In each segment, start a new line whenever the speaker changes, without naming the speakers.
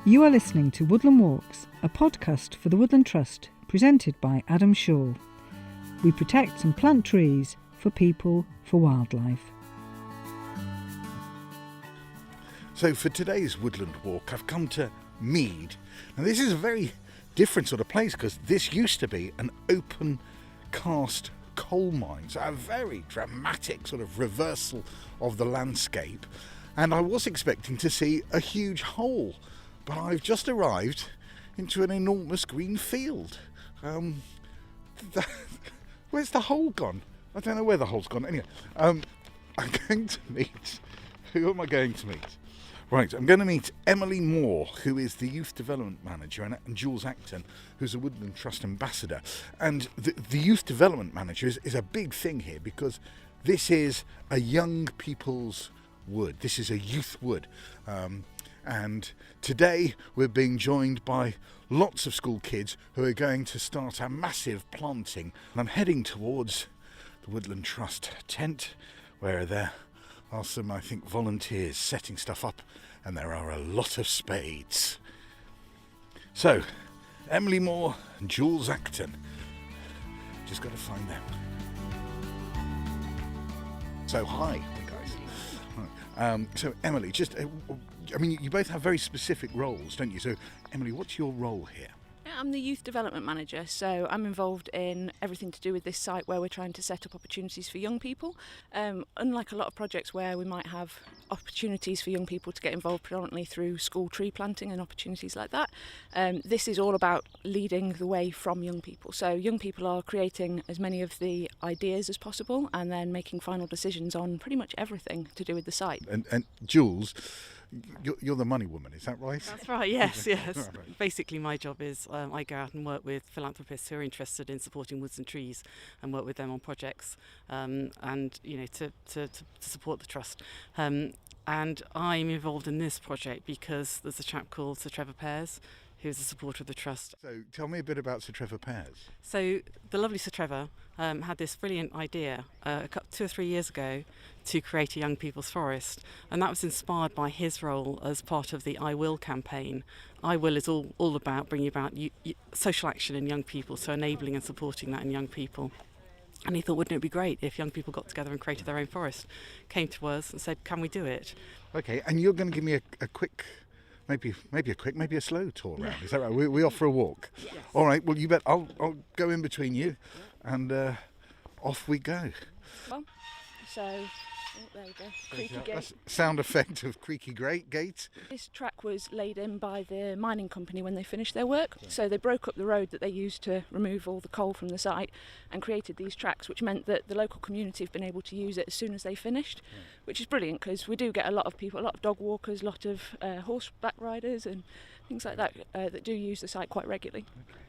You are listening to Woodland Walks, a podcast for the Woodland Trust, presented by Adam Shaw. We protect and plant trees for people, for wildlife.
So for today's Woodland Walk, I've come to Mead. Now this is a very different sort of place because this used to be an open cast coal mine, so a very dramatic sort of reversal of the landscape. And I was expecting to see a huge hole, but I've just arrived into an enormous green field. Where's the hole gone? I don't know where the hole's gone. Anyway, I'm going to meet... Who am I going to meet? Right, I'm going to meet Emily Moore, who is the Youth Development Manager, and Jules Acton, who's a Woodland Trust Ambassador. And the Youth Development Manager is a big thing here because this is a young people's wood. This is a youth wood. And today we're being joined by lots of school kids who are going to start a massive planting. And I'm heading towards the Woodland Trust tent where there are some, I think, volunteers setting stuff up, and there are a lot of spades. So, Emily Moore and Jules Acton. Just got to find them. So, hi, guys. So, Emily, you both have very specific roles, don't you? So, Emily, what's your role here?
I'm the Youth Development Manager, so I'm involved in everything to do with this site where we're trying to set up opportunities for young people. Unlike a lot of projects where we might have opportunities for young people to get involved predominantly through school tree planting and opportunities like that, this is all about leading the way from young people. So young people are creating as many of the ideas as possible and then making final decisions on pretty much everything to do with the site.
And Jules, you're the money woman, is that right?
That's right, yes.
Right.
Basically my job is I go out and work with philanthropists who are interested in supporting woods and trees and work with them on projects and to support the trust. And I'm involved in this project because there's a chap called Sir Trevor Pears who's a supporter of the trust.
So tell me a bit about Sir Trevor Pears.
So the lovely Sir Trevor had this brilliant idea 2 or 3 years ago to create a young people's forest, and that was inspired by his role as part of the I Will campaign. I Will is all about bringing about social action in young people, so enabling and supporting that in young people. And he thought, wouldn't it be great if young people got together and created their own forest? Came to us and said, can we do it?
Okay, and you're going to give me a quick... Maybe a slow tour around. Is that right? We off for a walk.
Yes.
All right. Well, you bet. I'll go in between you, and off we go.
Well, there we go. Creaky gate.
That's sound effect of creaky gate.
This track was laid in by the mining company when they finished their work. So they broke up the road that they used to remove all the coal from the site and created these tracks, which meant that the local community have been able to use it as soon as they finished, which is brilliant because we do get a lot of people, a lot of dog walkers, a lot of horseback riders and things like that that do use the site quite regularly.
Okay.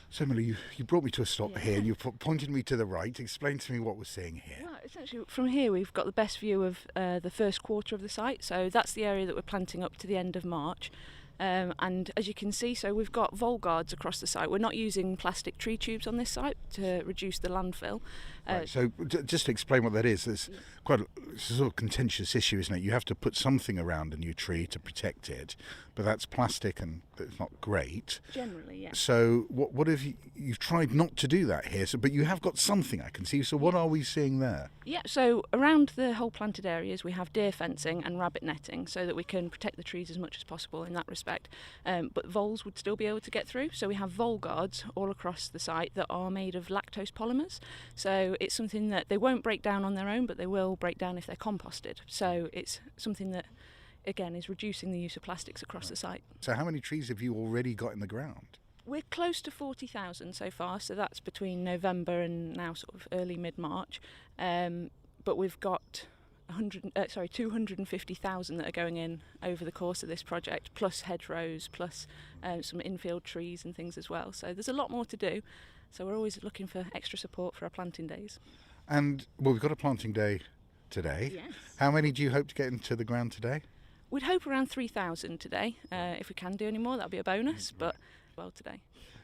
So Emily, you brought me to a stop here and you pointed me to the right. Explain to me what we're seeing here.
Well, essentially from here we've got the best view of the first quarter of the site, so that's the area that we're planting up to the end of March. And as you can see, so we've got vole guards across the site. We're not using plastic tree tubes on this site to reduce the landfill.
Right, so just to explain what that is, it's a sort of contentious issue, isn't it? You have to put something around a new tree to protect it, but that's plastic and it's not great.
Generally, yes.
So what have you've tried not to do that here, but you have got something I can see. So what are we seeing there?
Yeah, so around the whole planted areas we have deer fencing and rabbit netting so that we can protect the trees as much as possible in that respect. But voles would still be able to get through, so we have vole guards all across the site that are made of lactose polymers. So it's something that they won't break down on their own, but they will break down if they're composted. So it's something that, again, is reducing the use of plastics across the site.
So how many trees have you already got in the ground?
We're close to 40,000 so far, so that's between November and now sort of early mid-March. But we've got 250,000 that are going in over the course of this project, plus hedgerows, plus some infield trees and things as well. So there's a lot more to do. So we're always looking for extra support for our planting days. And,
well, we've got a planting day today.
Yes.
How many do you hope to get into the ground today?
We'd hope around 3,000 today. If we can do any more, that'll be a bonus, but well today.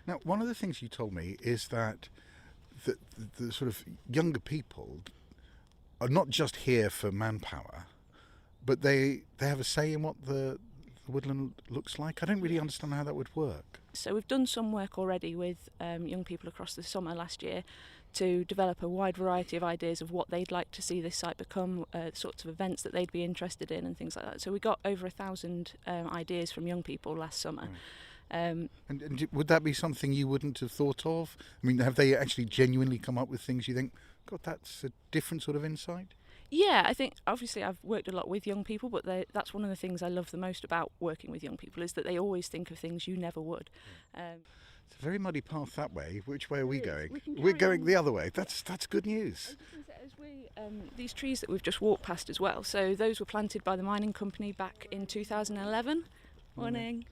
Now, one of the things you told me is that the sort of younger people are not just here for manpower, but they have a say in what the the woodland looks like? I don't really understand how that would work.
So we've done some work already with young people across the summer last year to develop a wide variety of ideas of what they'd like to see this site become, sorts of events that they'd be interested in and things like that. So we got over 1,000 ideas from young people last summer.
Right. And would that be something you wouldn't have thought of? I mean, have they actually genuinely come up with things you think, God, that's a different sort of insight?
Yeah, I think obviously I've worked a lot with young people, but that's one of the things I love the most about working with young people is that they always think of things you never would.
It's a very muddy path that way. Which way are we going?
We're
going the other way. That's good news.
These trees that we've just walked past as well, so those were planted by the mining company back in 2011. Morning.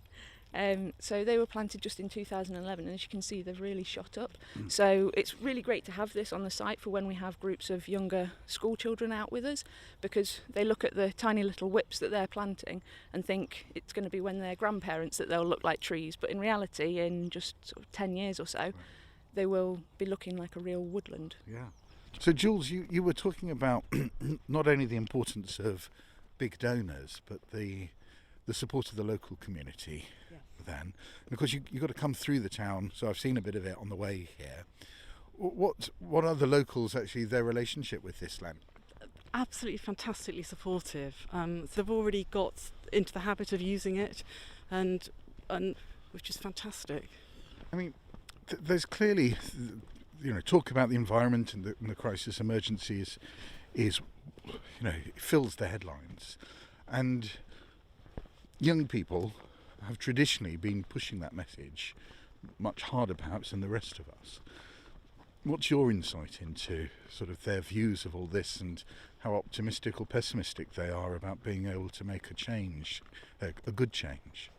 So they were planted just in 2011, and as you can see they've really shot up. So it's really great to have this on the site for when we have groups of younger school children out with us, because they look at the tiny little whips that they're planting and think it's going to be when they're grandparents that they'll look like trees, but in reality in just sort of 10 years or so they will be looking like a real woodland.
Yeah. So Jules, you were talking about not only the importance of big donors but the support of the local community. Then, and of course you've got to come through the town, so I've seen a bit of it on the way here. What are the locals actually, their relationship with this land?
Absolutely fantastically supportive. So they've already got into the habit of using it, and which is fantastic.
I mean, there's clearly, talk about the environment and the crisis emergency is it fills the headlines, and young people have traditionally been pushing that message much harder perhaps than the rest of us. What's your insight into sort of their views of all this and how optimistic or pessimistic they are about being able to make a change, a good change?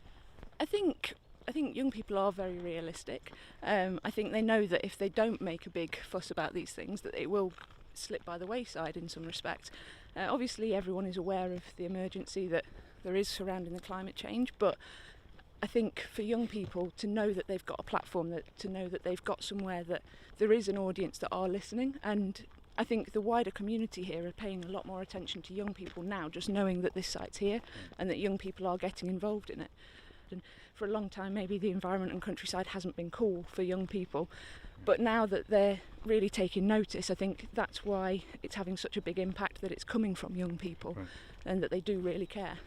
I think young people are very realistic. I think they know that if they don't make a big fuss about these things, that it will slip by the wayside in some respect. Obviously everyone is aware of the emergency that there is surrounding the climate change, but I think for young people to know that they've got a platform, to know that they've got somewhere that there is an audience that are listening, and I think the wider community here are paying a lot more attention to young people now, just knowing that this site's here and that young people are getting involved in it. And for a long time maybe the environment and countryside hasn't been cool for young people, but now that they're really taking notice, I think that's why it's having such a big impact, that it's coming from young people and that they do really care.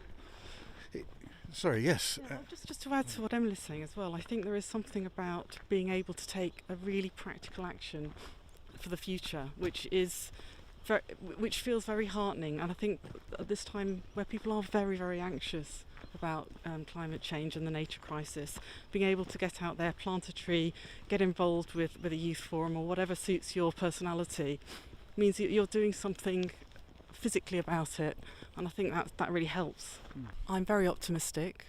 Sorry, yes.
Yeah, just to add to what Emily's saying as well, I think there is something about being able to take a really practical action for the future, which feels very heartening. And I think at this time where people are very, very anxious about climate change and the nature crisis, being able to get out there, plant a tree, get involved with a youth forum or whatever suits your personality, means that you're doing something physically about it, and I think that really helps. I'm very optimistic,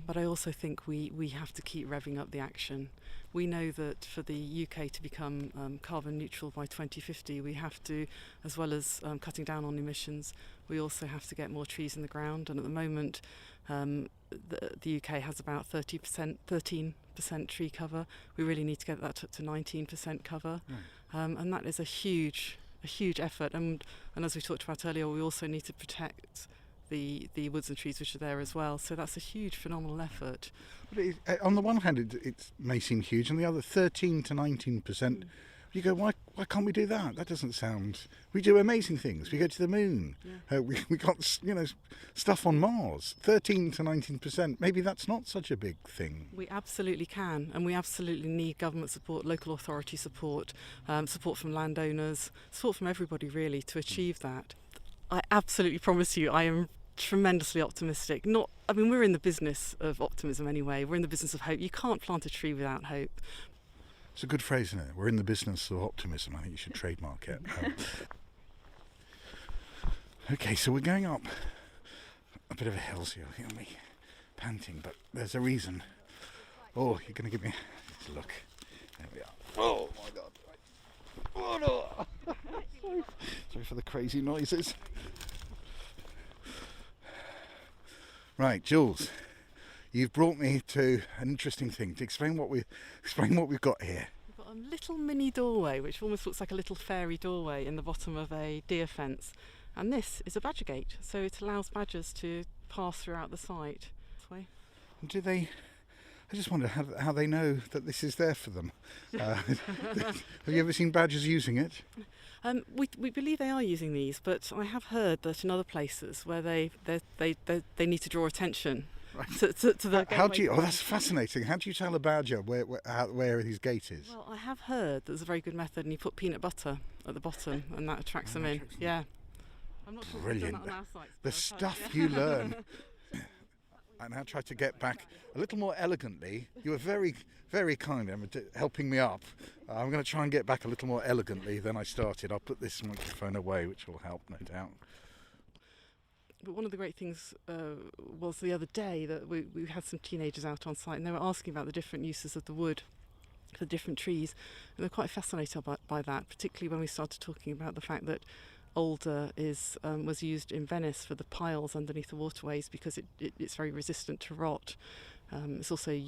but I also think we have to keep revving up the action. We know that for the UK to become carbon neutral by 2050, we have to, as well as cutting down on emissions, we also have to get more trees in the ground, and at the moment the UK has about 13% tree cover. We really need to get that up to 19% cover, and that is a huge effort, and as we talked about earlier, we also need to protect the woods and trees which are there as well, so that's a huge phenomenal effort.
But on the one hand it may seem huge, on the other 13 to 19%, you go, why can't we do that? That doesn't sound... We do amazing things. We go to the moon. Yeah. We got stuff on Mars. 13 to 19%. Maybe that's not such a big thing.
We absolutely can, and we absolutely need government support, local authority support, support from landowners, support from everybody really to achieve that. I absolutely promise you, I am tremendously optimistic. We're in the business of optimism anyway. We're in the business of hope. You can't plant a tree without hope.
It's a good phrase, isn't it? We're in the business of optimism. I think you should trademark it. Okay, so we're going up a bit of a hill, so you'll hear me panting, but there's a reason. Oh, you're going to give me a look. There we are. Oh, my God. Oh, no. Sorry for the crazy noises. Right, Jules. You've brought me to an interesting thing. To explain what we've got here.
We've got a little mini doorway, which almost looks like a little fairy doorway in the bottom of a deer fence, and this is a badger gate, so it allows badgers to pass throughout the site. pathway.
Do they? I just wonder how they know that this is there for them. Have you ever seen badgers using it?
We believe they are using these, but I have heard that in other places where they need to draw attention to the.
How do you? Oh, that's fascinating. How do you tell a badger where his gate is?
Well, I have heard there's a very good method, and you put peanut butter at the bottom, and that attracts them in. Yeah. I'm not sure if we've done
Brilliant.
that on our sites,
The
but I've
stuff
heard,
you learn. I now try to get back a little more elegantly. You were very, very kind, Emma, helping me up. I'm going to try and get back a little more elegantly than I started. I'll put this microphone away, which will help, no doubt.
But one of the great things was the other day that we had some teenagers out on site, and they were asking about the different uses of the wood for different trees, and they're quite fascinated by that, particularly when we started talking about the fact that alder was used in Venice for the piles underneath the waterways because it's very resistant to rot. It's also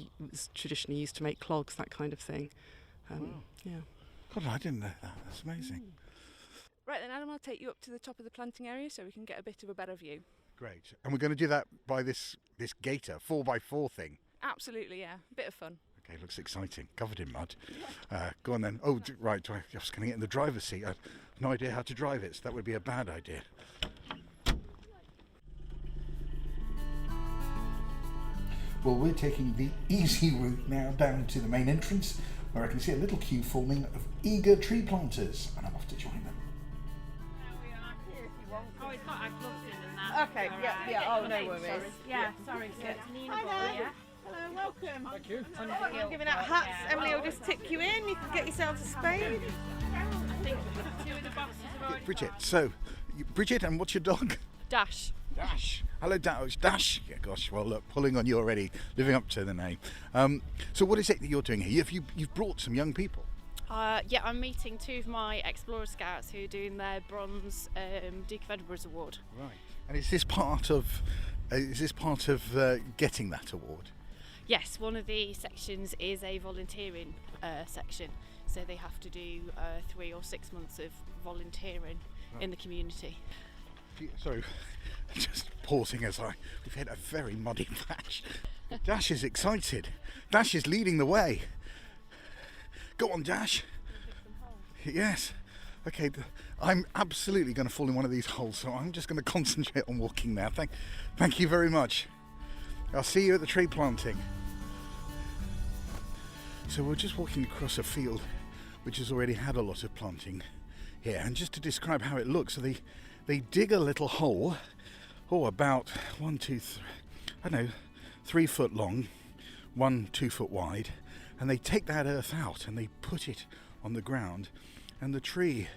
traditionally used to make clogs, that kind of thing.
Wow.
Yeah.
God, I didn't know that. That's amazing.
Right then, Adam, I'll take you up to the top of the planting area so we can get a bit of a better view.
Great. And we're going to do that by this gator, 4x4 thing.
Absolutely, yeah. Bit of fun.
Okay, looks exciting. Covered in mud. Go on then. Oh, right. I was going to get in the driver's seat. I have no idea how to drive it, so that would be a bad idea. Well, we're taking the easy route now down to the main entrance, where I can see a little queue forming of eager tree planters, and I'm off to join them.
Oh, it's got our gloves in and that.
Okay, yeah, oh, no worries.
Yeah, sorry, so it's Nina Ball, yeah?
Hello, welcome.
Thank you.
I'm giving out hats. Emily will just tip you in. You can get yourselves a spade.
I think 2 of the boxes are already
Bridget, so, Bridget, and what's your dog?
Dash.
Dash. Hello, Dash. Dash. Yeah, gosh, well, look, pulling on you already, living up to the name. So what is it that you're doing here? You've brought some young people.
Yeah, I'm meeting 2 of my Explorer Scouts who are doing their bronze Duke of Edinburgh's award.
Right. And is this part of getting that award?
Yes, one of the sections is a volunteering section, so they have to do 3 or 6 months of volunteering in the community.
Sorry, just pausing as we've hit a very muddy patch. Dash is excited. Dash is leading the way. Go on, Dash. Yes. Okay, I'm absolutely going to fall in one of these holes, so I'm just going to concentrate on walking now. Thank you very much. I'll see you at the tree planting. So we're just walking across a field which has already had a lot of planting here, and just to describe how it looks, so they dig a little hole, about 3 foot long, 2 foot wide, and they take that earth out and they put it on the ground, and the tree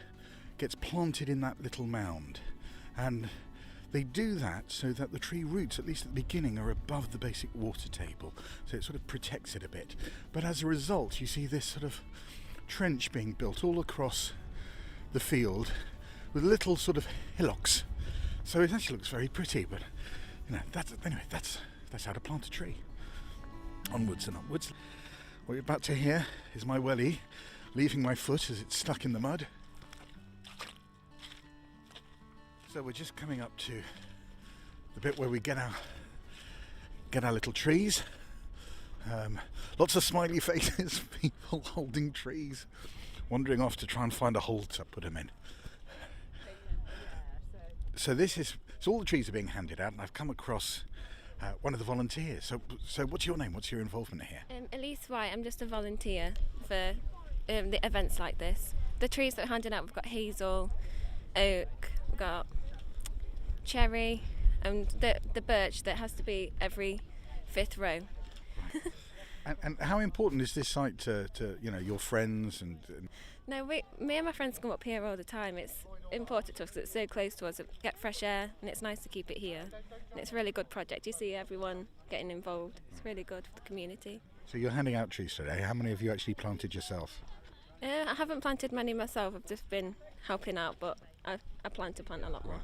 gets planted in that little mound. And they do that so that the tree roots, at least at the beginning, are above the basic water table, so it sort of protects it a bit. But as a result, you see this sort of trench being built all across the field with little sort of hillocks. So it actually looks very pretty, but that's how to plant a tree. Onwards and upwards. What you're about to hear is my welly leaving my foot as it's stuck in the mud. So we're just coming up to the bit where we get our little trees. Lots of smiley faces, people holding trees, wandering off to try and find a hole to put them in. So all the trees are being handed out, and I've come across one of the volunteers. So what's your name? What's your involvement here?
Elise White. I'm just a volunteer for the events like this. The trees that we're handing out, we've got hazel, oak, we've got cherry, and the birch that has to be every 5th row.
And how important is this site to your friends and?
No, me and my friends come up here all the time. It's important to us because it's so close to us. We get fresh air, and it's nice to keep it here. And it's a really good project. You see everyone getting involved. It's really good for the community.
So you're handing out trees today. How many have you actually planted yourself?
I haven't planted many myself. I've just been helping out, but I plan to plant a lot more.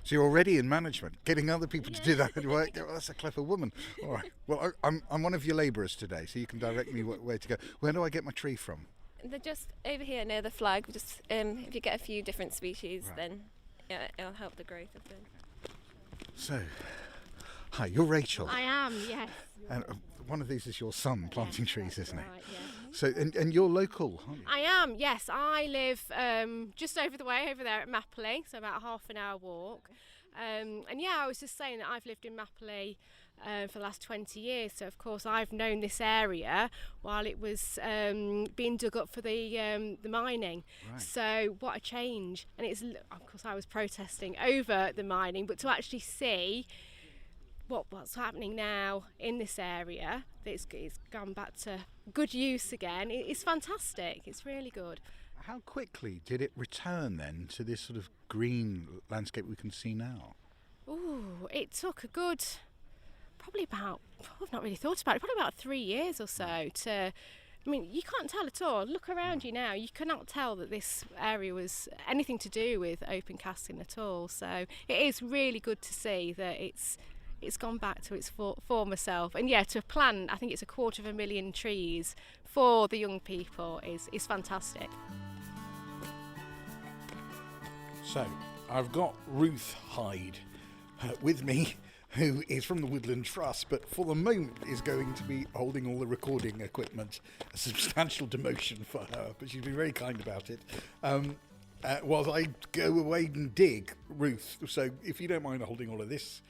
So you're already in management, getting other people to do that work. Oh, that's a clever woman. All right. Well, I'm one of your labourers today, so you can direct me where to go. Where do I get my tree from?
They're just over here near the flag. Just if you get a few different species,
Right.
then it'll help the growth of them.
So, hi, you're Rachel.
I am. am, yes.
And one of these is your son planting trees, isn't it?
Right, yeah.
So, and you're local, aren't you?
I am, yes. I live just over the way, over there at Mapley, so about a half an hour walk. And yeah, I was just saying that I've lived in Mapley for the last 20 years, so of course I've known this area while it was being dug up for the mining.
Right.
So what a change. And it's, of course I was protesting over the mining, but to actually see what's happening now in this area, it's gone back to good use again. It's fantastic. It's really good.
How quickly did it return then to this sort of green landscape we can see now?
Ooh, it took a good, probably about, I've not really thought about it, probably about 3 years or so to, I mean, you can't tell at all. Look around you now, you cannot tell that this area was anything to do with open casting at all. So it is really good to see that it's gone back to its former self. And yeah, to plant, I think it's 250,000 trees for the young people is fantastic.
So, I've got Ruth Hyde with me, who is from the Woodland Trust, but for the moment is going to be holding all the recording equipment. A substantial demotion for her, but she's been very kind about it. Whilst I go away and dig, Ruth, so if you don't mind holding all of this,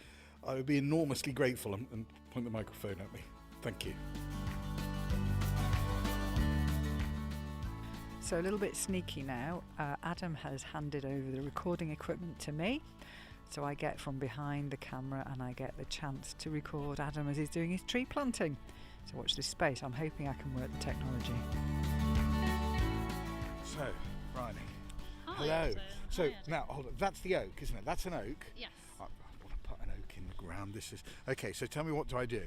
I would be enormously grateful, and point the microphone at me. Thank you.
So a little bit sneaky now. Adam has handed over the recording equipment to me. So I get from behind the camera and I get the chance to record Adam as he's doing his tree planting. So watch this space. I'm hoping I can work the technology.
So, Bryony.
Hi.
Hello. So,
Hi,
now, hold on. That's the oak, isn't it? That's an oak.
Yes.
I want to put an oak in the ground. This is... Okay, so tell me, what do I do?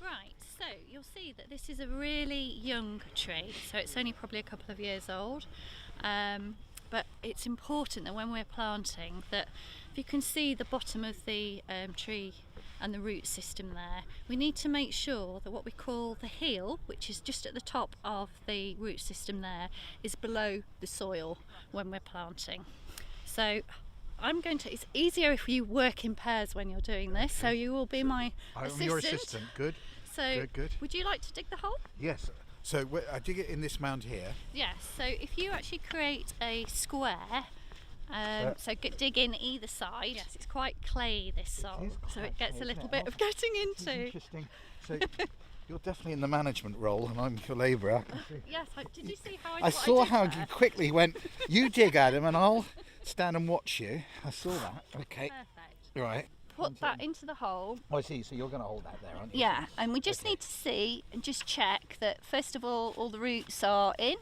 Right, so you'll see that this is a really young tree, so it's only probably a couple of years old. But it's important that when we're planting, that if you can see the bottom of the tree and the root system there, we need to make sure that what we call the heel, which is just at the top of the root system there, is below the soil when we're planting. So it's easier if you work in pairs when you're doing this, so you will be my assistant.
I'm your assistant, good.
So
Good.
would you like to dig the hole?
Yes. So I dig it in this mound here.
Yes, so if you actually create a square, dig in either side. Yes, it's quite clayey, this soil, so it gets a little bit of getting into.
Interesting. So you're definitely in the management role and I'm your labourer.
Yes, did you see how
I saw how you quickly went, you dig Adam and I'll stand and watch you. I saw that. Okay.
Perfect.
Right.
Put that into the hole.
Oh, I see. So you're going to hold that there, aren't you?
Yeah, and we just need to see and just check that first of all the roots are in.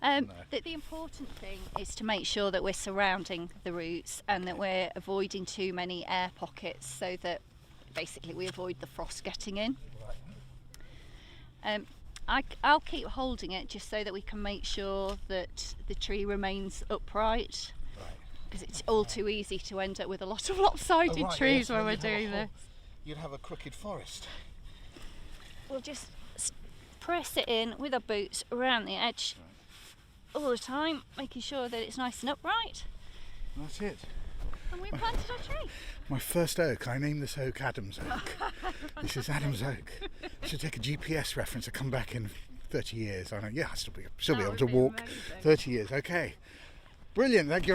The important thing is to make sure that we're surrounding the roots and that we're avoiding too many air pockets so that basically we avoid the frost getting in. I'll keep holding it just so that we can make sure that the tree remains upright. Because it's all too easy to end up with a lot of lopsided trees when we're doing this.
You'd have a crooked forest.
We'll just press it in with our boots around the edge all the time, making sure that it's nice and upright.
That's it.
And we planted our tree.
My first oak, I named this oak Adam's Oak. This is Adam's Oak. I should take a GPS reference to come back in 30 years. I know, yeah, I'll still be able to walk. Amazing. 30 years, okay. Brilliant, thank you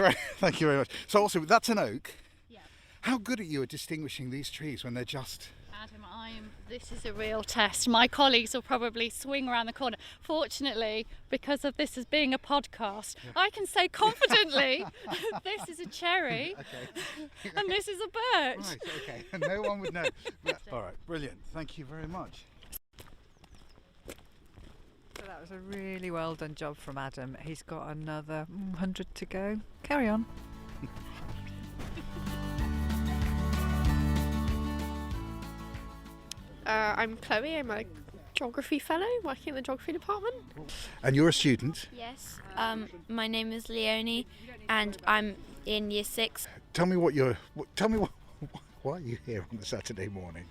very much. So also, that's an oak.
Yeah.
How good are you at distinguishing these trees when they're just...
Adam, this is a real test. My colleagues will probably swing around the corner. Fortunately, because of this as being a podcast, I can say confidently, this is a cherry and this is a birch.
Right, okay, no one would know. All right, brilliant, thank you very much.
So that was a really well done job from Adam. He's got another 100 to go. Carry on.
I'm Chloe. I'm a geography fellow working in the geography department.
And you're a student?
Yes. My name is Leonie, and I'm in Year 6.
Tell me why are you here on a Saturday morning?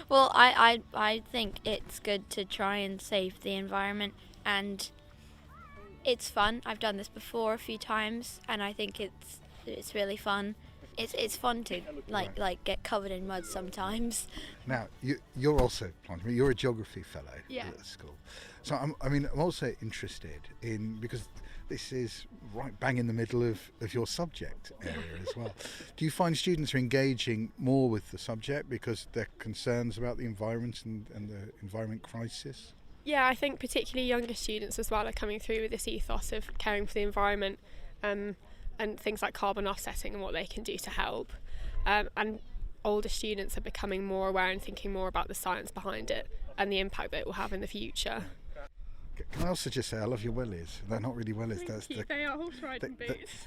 Well, I think it's good to try and save the environment, and it's fun. I've done this before a few times, and I think it's really fun. it's fun to like get covered in mud sometimes.
Now, you're also planting. You're a geography fellow
Yeah.
at the school. So I'm also interested in, because this is right bang in the middle of your subject area as well. Do you find students are engaging more with the subject because they're concerns about the environment and the environment crisis?
Yeah, I think particularly younger students as well are coming through with this ethos of caring for the environment, and things like carbon offsetting and what they can do to help. And older students are becoming more aware and thinking more about the science behind it and the impact that it will have in the future.
Can I also just say I love your wellies? They're not really wellies.
They are horse riding boots.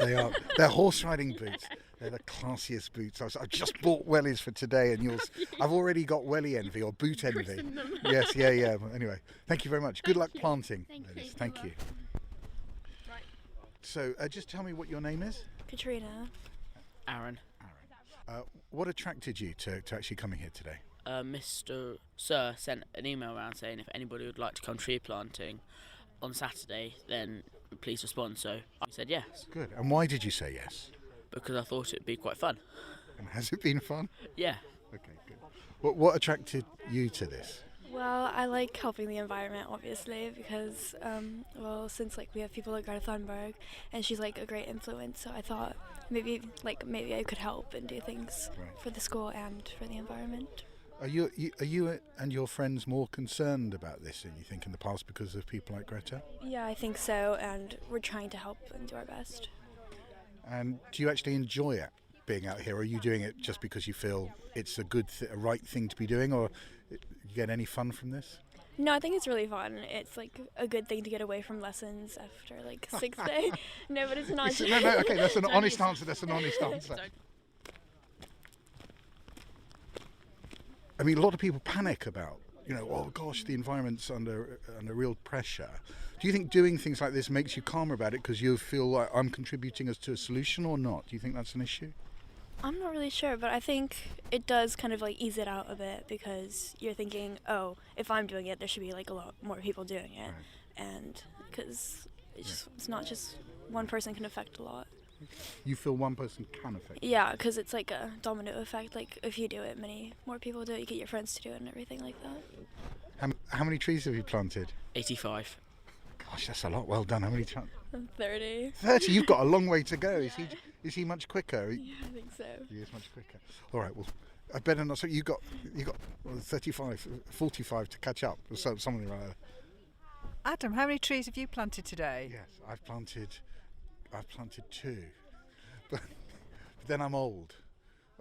They're horse riding boots. They're the classiest boots. I've just bought wellies for today, and yours. I've already got welly envy or boot envy. Yes, yeah. Anyway, thank you very much. Good luck planting. Thank you.
Right.
So, just tell me what your name is.
Katrina.
Aaron.
What attracted you to actually coming here today?
Mr. Sir sent an email around saying if anybody would like to come tree planting on Saturday, then please respond. So I said yes.
Good. And why did you say yes?
Because I thought it'd be quite fun.
And has it been fun?
Yeah.
Okay, good. What attracted you to this?
Well, I like helping the environment, obviously, because, since we have people like Greta Thunberg, and she's like a great influence, so I thought maybe I could help and do things for the school and for the environment.
Are you and your friends more concerned about this than you think in the past because of people like Greta?
Yeah, I think so, and we're trying to help and do our best.
And do you actually enjoy it, being out here? Or are you doing it just because you feel it's a right thing to be doing, or you get any fun from this?
No, I think it's really fun. It's a good thing to get away from lessons after sixth day. No, but it's not.
No, okay, that's an honest answer. That's an honest answer. I mean, a lot of people panic about, oh gosh, the environment's under real pressure. Do you think doing things like this makes you calmer about it because you feel like I'm contributing to a solution or not? Do you think that's an issue?
I'm not really sure, but I think it does kind of ease it out a bit because you're thinking, oh, if I'm doing it, there should be a lot more people doing it. Right. And because it's not just one person can affect a lot.
You feel one person can affect?
Yeah, because it's like a domino effect. If you do it, many more people do it. You get your friends to do it and everything like that.
How many trees have you planted?
85.
Gosh, that's a lot. Well done. How many?
30.
30. You've got a long way to go. Is he much quicker?
Yeah, I think so.
He is much quicker. All right. Well, I better not. So you got 35, 45 to catch up, or something like that.
Adam, how many trees have you planted today?
Yes, I've planted 2, but then I'm old.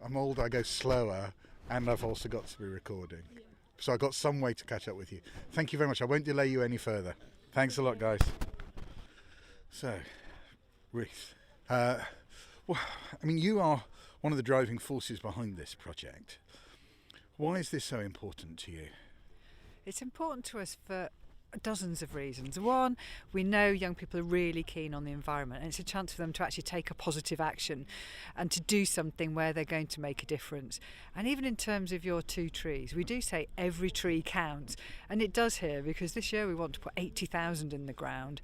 I go slower, and I've also got to be recording. So I've got some way to catch up with you. Thank you very much. I won't delay you any further. Thanks a lot, guys. So, Ruth, you are one of the driving forces behind this project. Why is this so important to you?
It's important to us for dozens of reasons. One, we know young people are really keen on the environment, and it's a chance for them to actually take a positive action and to do something where they're going to make a difference. And even in terms of your 2 trees, we do say every tree counts, and it does here, because this year we want to put 80,000 in the ground,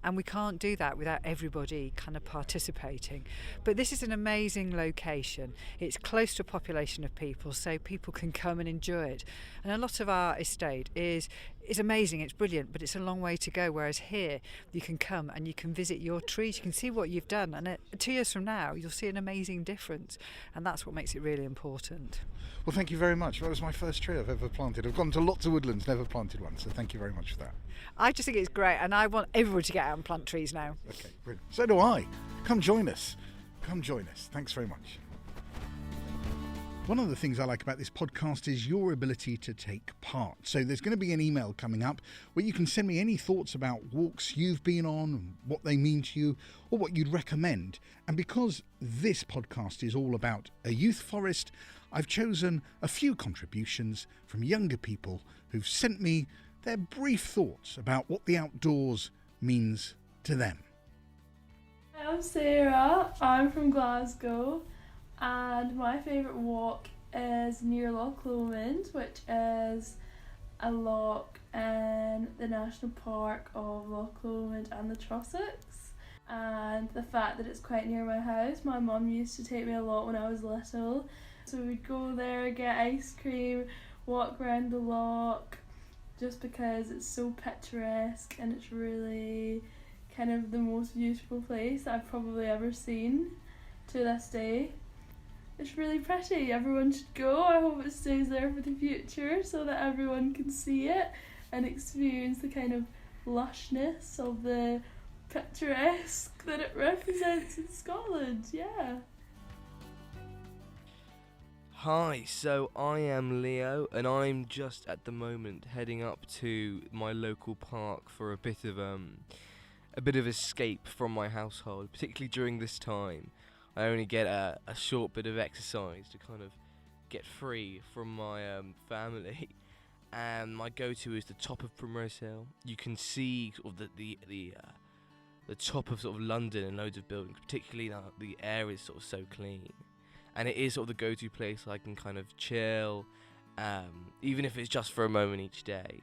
and we can't do that without everybody kind of participating. But this is an amazing location. It's close to a population of people, so people can come and enjoy it. And a lot of our estate is amazing, it's brilliant, but it's a long way to go, whereas here you can come and you can visit your trees, you can see what you've done, and 2 years from now you'll see an amazing difference, and that's what makes it really important.
Well, thank you very much. That was my first tree I've ever planted. I've gone to lots of woodlands, never planted one, so thank you very much for that.
I just think it's great, and I want everyone to get out and plant trees now.
Okay, brilliant. So do I. Come join us. Thanks very much. One of the things I like about this podcast is your ability to take part. So there's going to be an email coming up where you can send me any thoughts about walks you've been on, what they mean to you, or what you'd recommend. And because this podcast is all about a youth forest, I've chosen a few contributions from younger people who've sent me their brief thoughts about what the outdoors means to them.
I'm Sarah, I'm from Glasgow, and my favourite walk is near Loch Lomond, which is a loch in the National Park of Loch Lomond and the Trossachs. and the fact that it's quite near my house. My mum used to take me a lot when I was little, so we'd go there, get ice cream, walk around the loch, just because it's so picturesque and it's really kind of the most beautiful place I've probably ever seen to this day. It's really pretty. Everyone should go. I hope it stays there for the future so that everyone can see it and experience the kind of lushness of the picturesque that it represents in Scotland. Yeah.
Hi, so I am Leo, and I'm just at the moment heading up to my local park for a bit of escape from my household, particularly during this time. I only get a short bit of exercise to kind of get free from my family. And my go-to is the top of Primrose Hill. You can see sort of the top of sort of London and loads of buildings, particularly the air is sort of so clean. And it is sort of the go-to place I can kind of chill, even if it's just for a moment each day.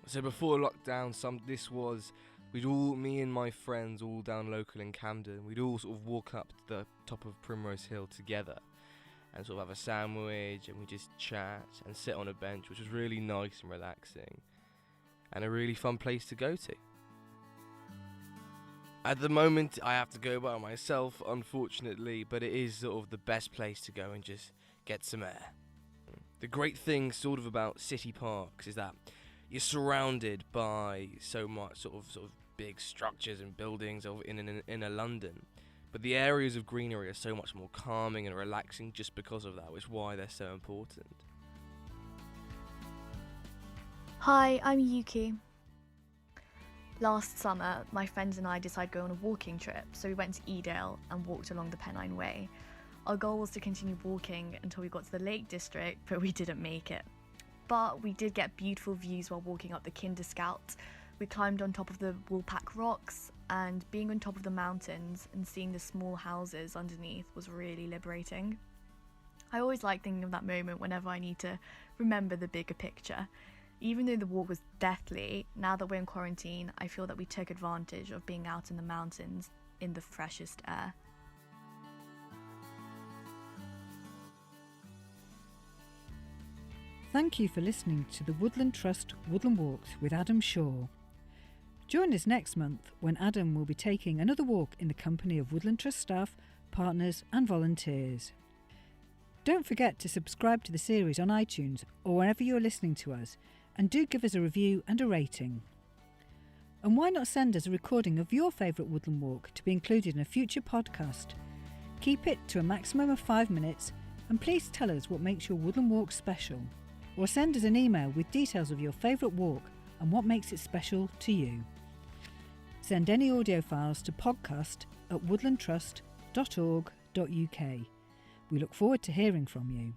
So before lockdown, me and my friends all down local in Camden, we'd all sort of walk up to the top of Primrose Hill together and sort of have a sandwich, and we just chat and sit on a bench, which was really nice and relaxing and a really fun place to go to. At the moment I have to go by myself, unfortunately, but it is sort of the best place to go and just get some air. The great thing sort of about city parks is that you're surrounded by so much sort of big structures and buildings in a London, but the areas of greenery are so much more calming and relaxing just because of that, which is why they're so important.
Hi, I'm Yuki. Last summer, my friends and I decided to go on a walking trip, so we went to Edale and walked along the Pennine Way. Our goal was to continue walking until we got to the Lake District, but we didn't make it. But we did get beautiful views while walking up the Kinder Scout. We climbed on top of the Woolpack Rocks, and being on top of the mountains and seeing the small houses underneath was really liberating. I always like thinking of that moment whenever I need to remember the bigger picture. Even though the walk was deathly, now that we're in quarantine, I feel that we took advantage of being out in the mountains in the freshest air.
Thank you for listening to the Woodland Trust Woodland Walks with Adam Shaw. Join us next month when Adam will be taking another walk in the company of Woodland Trust staff, partners and volunteers. Don't forget to subscribe to the series on iTunes or wherever you're listening to us, and do give us a review and a rating. And why not send us a recording of your favourite woodland walk to be included in a future podcast? Keep it to a maximum of 5 minutes, and please tell us what makes your woodland walk special. Or send us an email with details of your favourite walk and what makes it special to you. Send any audio files to podcast@woodlandtrust.org.uk. We look forward to hearing from you.